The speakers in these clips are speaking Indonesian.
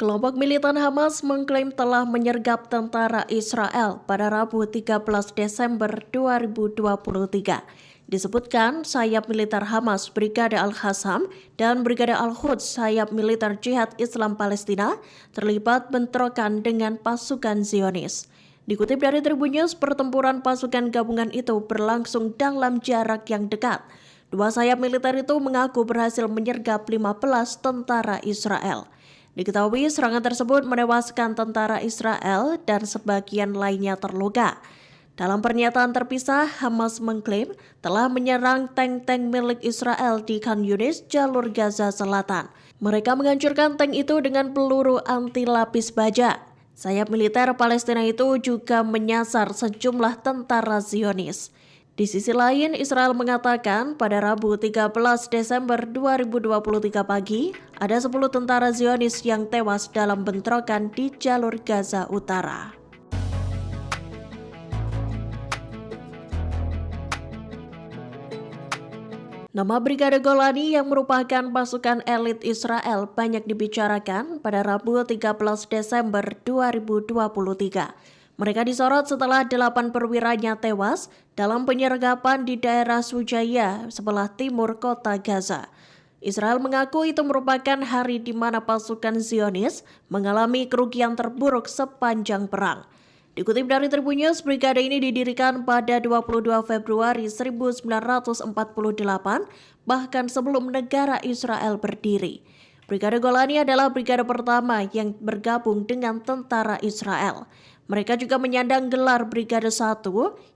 Kelompok militan Hamas mengklaim telah menyergap tentara Israel pada Rabu 13 Desember 2023. Disebutkan sayap militer Hamas Brigade Al-Qassam dan Brigade Al-Quds sayap militer Jihad Islam Palestina terlibat bentrokan dengan pasukan Zionis. Dikutip dari Tribun News, pertempuran pasukan gabungan itu berlangsung dalam jarak yang dekat. Dua sayap militer itu mengaku berhasil menyergap 15 tentara Israel. Diketahui serangan tersebut menewaskan tentara Israel dan sebagian lainnya terluka. Dalam pernyataan terpisah, Hamas mengklaim telah menyerang tank-tank milik Israel di Khan Yunis, jalur Gaza Selatan. Mereka menghancurkan tank itu dengan peluru anti lapis baja. Sayap militer Palestina itu juga menyasar sejumlah tentara Zionis. Di sisi lain, Israel mengatakan pada Rabu 13 Desember 2023 pagi, ada 10 tentara Zionis yang tewas dalam bentrokan di jalur Gaza Utara. Nama Brigade Golani yang merupakan pasukan elit Israel banyak dibicarakan pada Rabu 13 Desember 2023. Mereka disorot setelah 8 perwiranya tewas dalam penyergapan di daerah Sujaya sebelah timur kota Gaza. Israel mengaku itu merupakan hari di mana pasukan Zionis mengalami kerugian terburuk sepanjang perang. Dikutip dari Tribun News, brigade ini didirikan pada 22 Februari 1948, bahkan sebelum negara Israel berdiri. Brigade Golani adalah brigade pertama yang bergabung dengan tentara Israel. Mereka juga menyandang gelar Brigade 1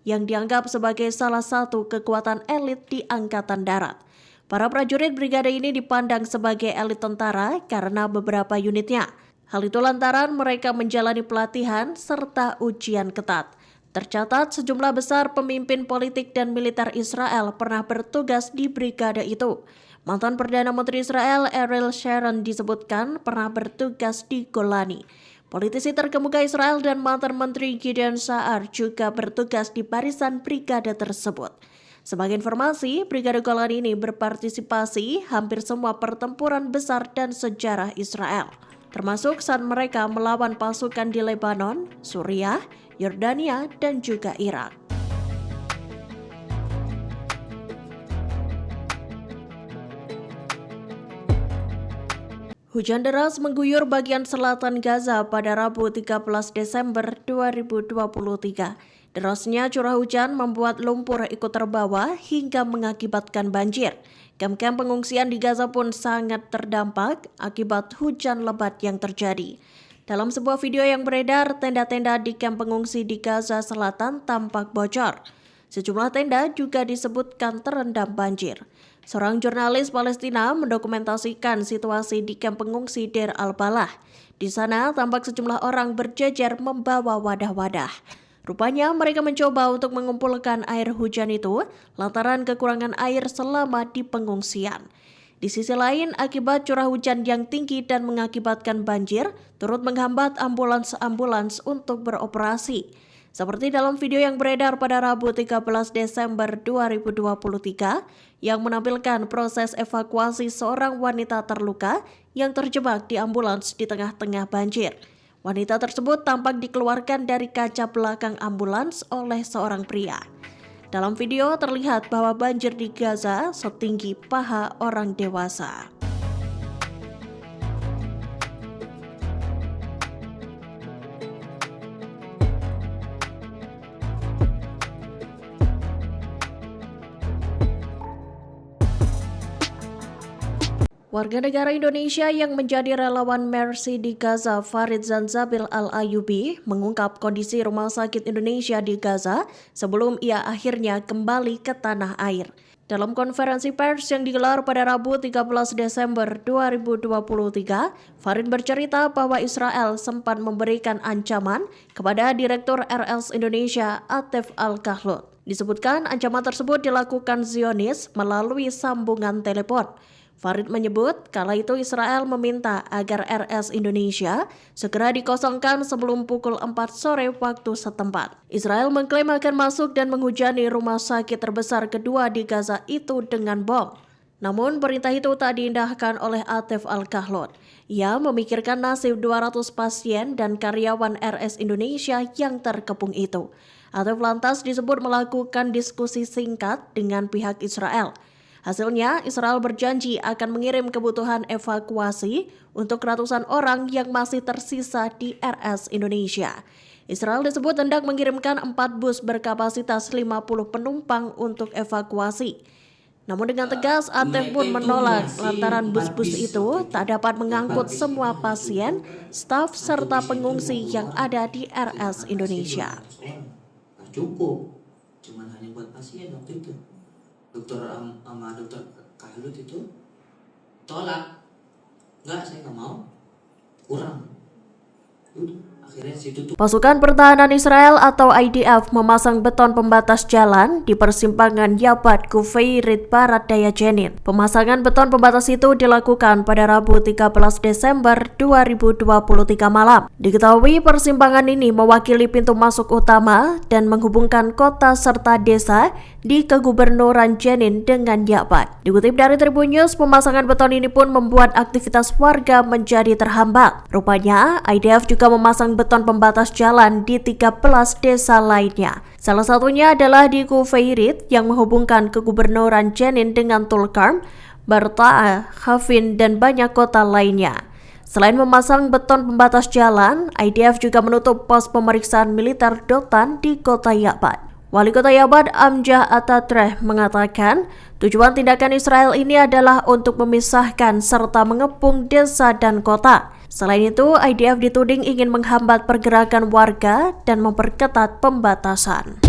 yang dianggap sebagai salah satu kekuatan elit di Angkatan Darat. Para prajurit brigade ini dipandang sebagai elit tentara karena beberapa unitnya. Hal itu lantaran mereka menjalani pelatihan serta ujian ketat. Tercatat sejumlah besar pemimpin politik dan militer Israel pernah bertugas di brigade itu. Mantan Perdana Menteri Israel Ariel Sharon disebutkan pernah bertugas di Golani. Politisi terkemuka Israel dan mantan Menteri Gideon Sa'ar juga bertugas di barisan brigade tersebut. Sebagai informasi, Brigade Golani ini berpartisipasi hampir semua pertempuran besar dan sejarah Israel, termasuk saat mereka melawan pasukan di Lebanon, Suriah, Yordania, dan juga Irak. Hujan deras mengguyur bagian selatan Gaza pada Rabu 13 Desember 2023. Derasnya curah hujan membuat lumpur ikut terbawa hingga mengakibatkan banjir. Kamp-kamp pengungsian di Gaza pun sangat terdampak akibat hujan lebat yang terjadi. Dalam sebuah video yang beredar, tenda-tenda di kamp pengungsi di Gaza Selatan tampak bocor. Sejumlah tenda juga disebutkan terendam banjir. Seorang jurnalis Palestina mendokumentasikan situasi di kamp pengungsi Deir al-Balah. Di sana tampak sejumlah orang berjejer membawa wadah-wadah. Rupanya mereka mencoba untuk mengumpulkan air hujan itu lantaran kekurangan air selama di pengungsian. Di sisi lain, akibat curah hujan yang tinggi dan mengakibatkan banjir, turut menghambat ambulans-ambulans untuk beroperasi. Seperti dalam video yang beredar pada Rabu 13 Desember 2023 yang menampilkan proses evakuasi seorang wanita terluka yang terjebak di ambulans di tengah-tengah banjir. Wanita tersebut tampak dikeluarkan dari kaca belakang ambulans oleh seorang pria. Dalam video terlihat bahwa banjir di Gaza setinggi paha orang dewasa. Warga negara Indonesia yang menjadi relawan Mercy di Gaza, Farid Zanzabil Al-Ayubi, mengungkap kondisi rumah sakit Indonesia di Gaza sebelum ia akhirnya kembali ke tanah air. Dalam konferensi pers yang digelar pada Rabu 13 Desember 2023, Farid bercerita bahwa Israel sempat memberikan ancaman kepada Direktur RS Indonesia Atif Al-Kahlut. Disebutkan ancaman tersebut dilakukan Zionis melalui sambungan telepon. Farid menyebut kala itu Israel meminta agar RS Indonesia segera dikosongkan sebelum pukul 4 sore waktu setempat. Israel mengklaim akan masuk dan menghujani rumah sakit terbesar kedua di Gaza itu dengan bom. Namun perintah itu tak diindahkan oleh Atif Al-Kahlut. Ia memikirkan nasib 200 pasien dan karyawan RS Indonesia yang terkepung itu. Atif lantas disebut melakukan diskusi singkat dengan pihak Israel. Hasilnya, Israel berjanji akan mengirim kebutuhan evakuasi untuk ratusan orang yang masih tersisa di RS Indonesia. Israel disebut hendak mengirimkan 4 bus berkapasitas 50 penumpang untuk evakuasi. Namun dengan tegas, Atif pun menolak lantaran bus-bus itu tak dapat mengangkut semua pasien, staf, serta pengungsi yang ada di RS Indonesia. Cukup, cuman hanya buat pasien waktu itu. Dokter Kahlut itu tolak, enggak, saya nggak mau, kurang. Pasukan Pertahanan Israel atau IDF memasang beton pembatas jalan di persimpangan Yabat Kufeirit Barat Daya Jenin. Pemasangan beton pembatas itu dilakukan pada Rabu 13 Desember 2023 malam. Diketahui persimpangan ini mewakili pintu masuk utama dan menghubungkan kota serta desa di Kegubernuran Jenin dengan Yabat. Dikutip dari Tribun News, pemasangan beton ini pun membuat aktivitas warga menjadi terhambat. Rupanya, IDF juga memasang beton pembatas jalan di 13 desa lainnya. Salah satunya adalah di Kufeirit yang menghubungkan Kegubernuran Jenin dengan Tulkarm, Barta'a, Khafin, dan banyak kota lainnya. Selain memasang beton pembatas jalan, IDF juga menutup pos pemeriksaan militer Dotan di kota Yabat. Wali Kota Yabat Amjad Atatreh mengatakan tujuan tindakan Israel ini adalah untuk memisahkan serta mengepung desa dan kota. Selain itu, IDF dituding ingin menghambat pergerakan warga dan memperketat pembatasan.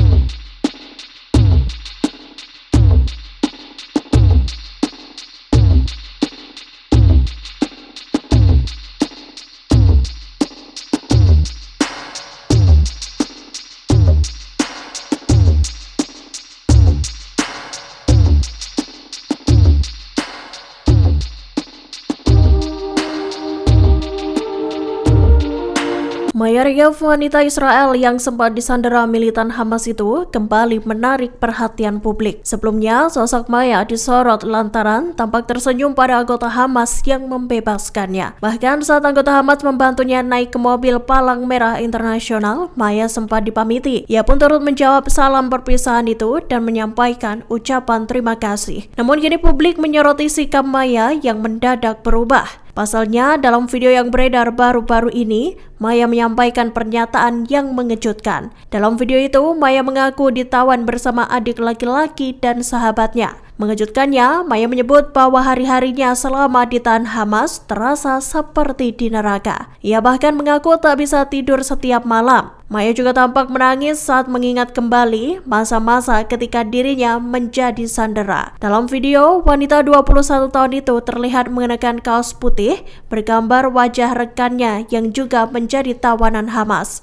Mayoritas wanita Israel yang sempat disandera militan Hamas itu kembali menarik perhatian publik. Sebelumnya, sosok Maya disorot lantaran tampak tersenyum pada anggota Hamas yang membebaskannya. Bahkan saat anggota Hamas membantunya naik ke mobil palang merah internasional, Maya sempat dipamiti. Ia pun turut menjawab salam perpisahan itu dan menyampaikan ucapan terima kasih. Namun kini publik menyoroti sikap Maya yang mendadak berubah. Pasalnya, dalam video yang beredar baru-baru ini, Maya menyampaikan pernyataan yang mengejutkan. Dalam video itu, Maya mengaku ditawan bersama adik laki-laki dan sahabatnya. Mengejutkannya, Maya menyebut bahwa hari-harinya selama ditahan Hamas terasa seperti di neraka. Ia bahkan mengaku tak bisa tidur setiap malam. Maya juga tampak menangis saat mengingat kembali masa-masa ketika dirinya menjadi sandera. Dalam video, wanita 21 tahun itu terlihat mengenakan kaos putih bergambar wajah rekannya yang juga menjadi tawanan Hamas.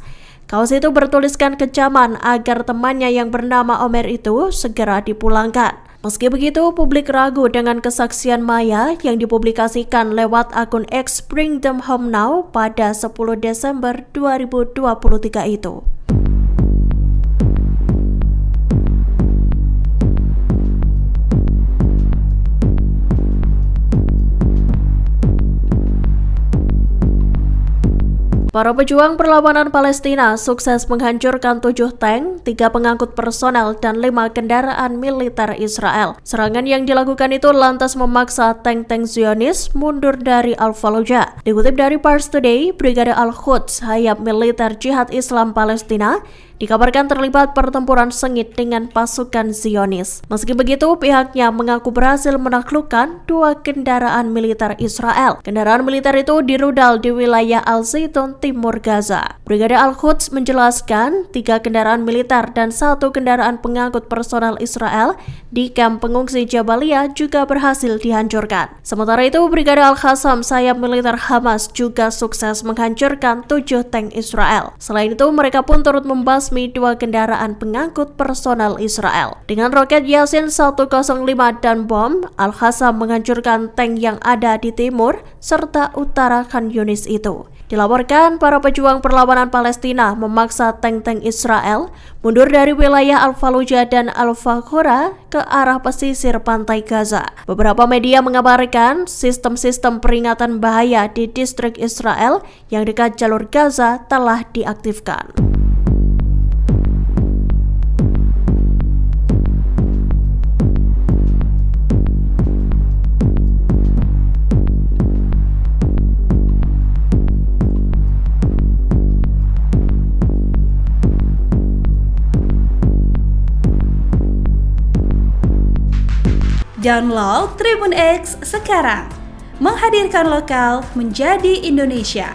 Kaos itu bertuliskan kecaman agar temannya yang bernama Omer itu segera dipulangkan. Meski begitu, publik ragu dengan kesaksian Maya yang dipublikasikan lewat akun X Bring Them Home Now pada 10 Desember 2023 itu. Para pejuang perlawanan Palestina sukses menghancurkan 7 tank, 3 pengangkut personel, dan 5 kendaraan militer Israel. Serangan yang dilakukan itu lantas memaksa tank-tank Zionis mundur dari Al-Fallujah. Dikutip dari Pars Today, Brigade Al-Quds, sayap militer Jihad Islam Palestina, dikabarkan terlibat pertempuran sengit dengan pasukan Zionis. Meski begitu, pihaknya mengaku berhasil menaklukkan 2 kendaraan militer Israel. Kendaraan militer itu dirudal di wilayah Al-Zaitun, Timur Gaza. Brigade Al-Quds menjelaskan 3 kendaraan militer dan 1 kendaraan pengangkut personal Israel di kamp pengungsi Jabalia juga berhasil dihancurkan. Sementara itu, Brigade Al-Qassam, sayap militer Hamas, juga sukses menghancurkan 7 tank Israel. Selain itu, mereka pun turut membasmi 2 kendaraan pengangkut personal Israel. Dengan roket Yasin 105 dan bom, Al-Qassam menghancurkan tank yang ada di timur serta utara Khan Yunis itu. Dilaporkan para pejuang perlawanan Palestina memaksa tank-tank Israel mundur dari wilayah Al-Fallujah dan Al-Fakhura ke arah pesisir pantai Gaza. Beberapa media mengabarkan sistem-sistem peringatan bahaya di distrik Israel yang dekat jalur Gaza telah diaktifkan. Download Tribun X sekarang, menghadirkan lokal menjadi Indonesia.